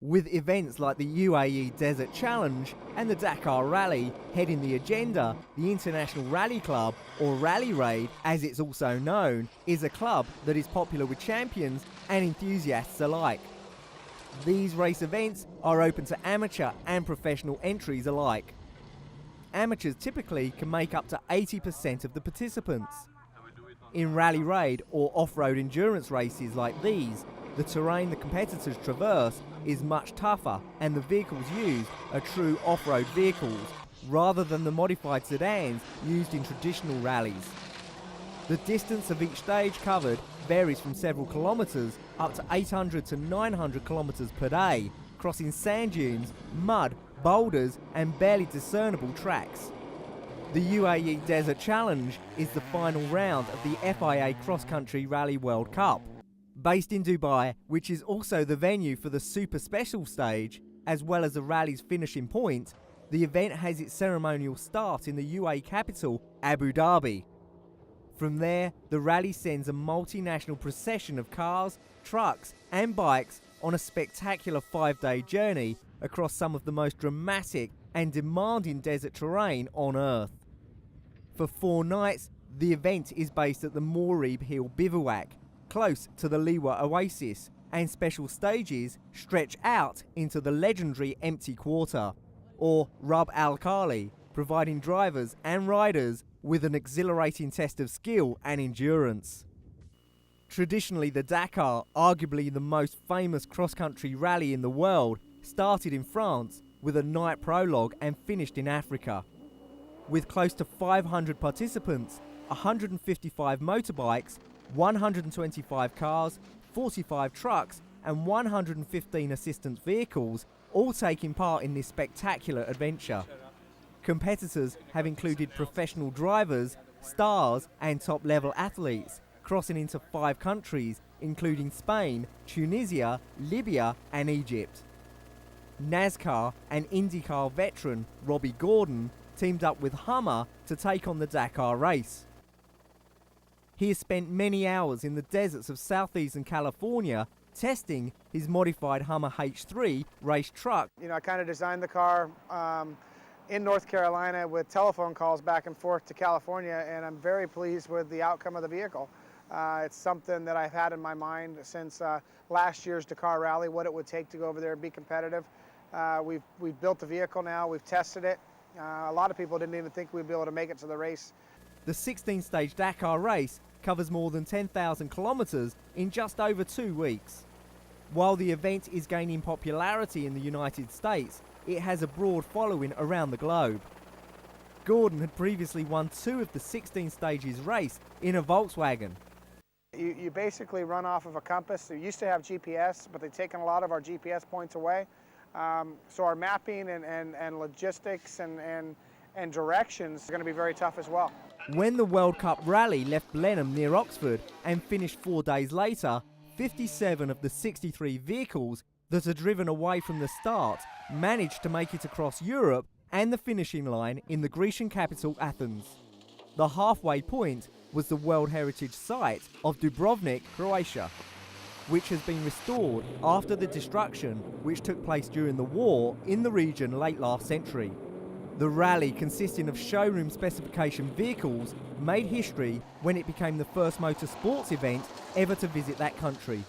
With events like the UAE Desert Challenge and the Dakar Rally heading the agenda, the International Rally Club, or Rally Raid as it's also known, is a club that is popular with champions and enthusiasts alike. These race events are open to amateur and professional entries alike. Amateurs typically can make up to 80% of the participants. In Rally Raid or off-road endurance races like these, the terrain the competitors traverse is much tougher and the vehicles used are true off-road vehicles rather than the modified sedans used in traditional rallies. The distance of each stage covered varies from several kilometres up to 800 to 900 kilometres per day, crossing sand dunes, mud, boulders and barely discernible tracks. The UAE Desert Challenge is the final round of the FIA Cross Country Rally World Cup. Based in Dubai, which is also the venue for the Super Special stage, as well as the rally's finishing point, the event has its ceremonial start in the UAE capital, Abu Dhabi. From there, the rally sends a multinational procession of cars, trucks and bikes on a spectacular 5-day journey across some of the most dramatic and demanding desert terrain on Earth. For 4 nights, the event is based at the Morib Hill Bivouac, close to the Liwa Oasis, and special stages stretch out into the legendary Empty Quarter, or Rub Al Khali, providing drivers and riders with an exhilarating test of skill and endurance. Traditionally, the Dakar, arguably the most famous cross-country rally in the world, started in France with a night prologue and finished in Africa. With close to 500 participants, 155 motorbikes, 125 cars, 45 trucks and 115 assistance vehicles all taking part in this spectacular adventure. Competitors have included professional drivers, stars and top-level athletes, crossing into 5 countries including Spain, Tunisia, Libya and Egypt. NASCAR and IndyCar veteran Robbie Gordon teamed up with Hummer to take on the Dakar race. He has spent many hours in the deserts of southeastern California testing his modified Hummer H3 race truck. I kind of designed the car in North Carolina with telephone calls back and forth to California, and I'm very pleased with the outcome of the vehicle. It's something that I've had in my mind since last year's Dakar Rally, what it would take to go over there and be competitive. We've built the vehicle now, we've tested it. A lot of people didn't even think we'd be able to make it to the race. The 16-stage Dakar race covers more than 10,000 kilometres in just over 2 weeks. While the event is gaining popularity in the United States, it has a broad following around the globe. Gordon had previously won 2 of the 16 stages race in a Volkswagen. You basically run off of a compass. We used to have GPS, but they've taken a lot of our GPS points away. So our mapping and logistics and directions are going to be very tough as well. When the World Cup rally left Blenheim near Oxford and finished 4 days later, 57 of the 63 vehicles that are driven away from the start managed to make it across Europe and the finishing line in the Grecian capital Athens. The halfway point was the World Heritage Site of Dubrovnik, Croatia, which has been restored after the destruction which took place during the war in the region late last century. The rally, consisting of showroom specification vehicles, made history when it became the first motorsports event ever to visit that country.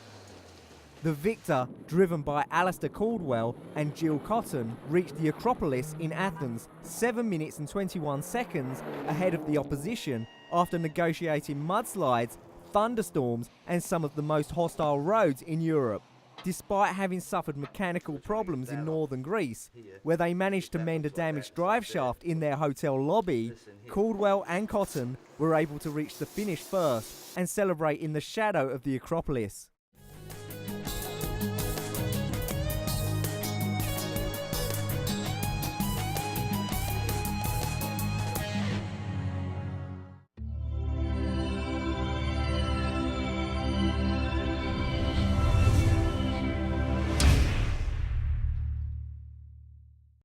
The victor, driven by Alistair Caldwell and Jill Cotton, reached the Acropolis in Athens 7 minutes and 21 seconds ahead of the opposition after negotiating mudslides, thunderstorms and some of the most hostile roads in Europe. Despite having suffered mechanical problems in northern Greece, where they managed to mend a damaged drive shaft in their hotel lobby, Caldwell and Cotton were able to reach the finish first and celebrate in the shadow of the Acropolis.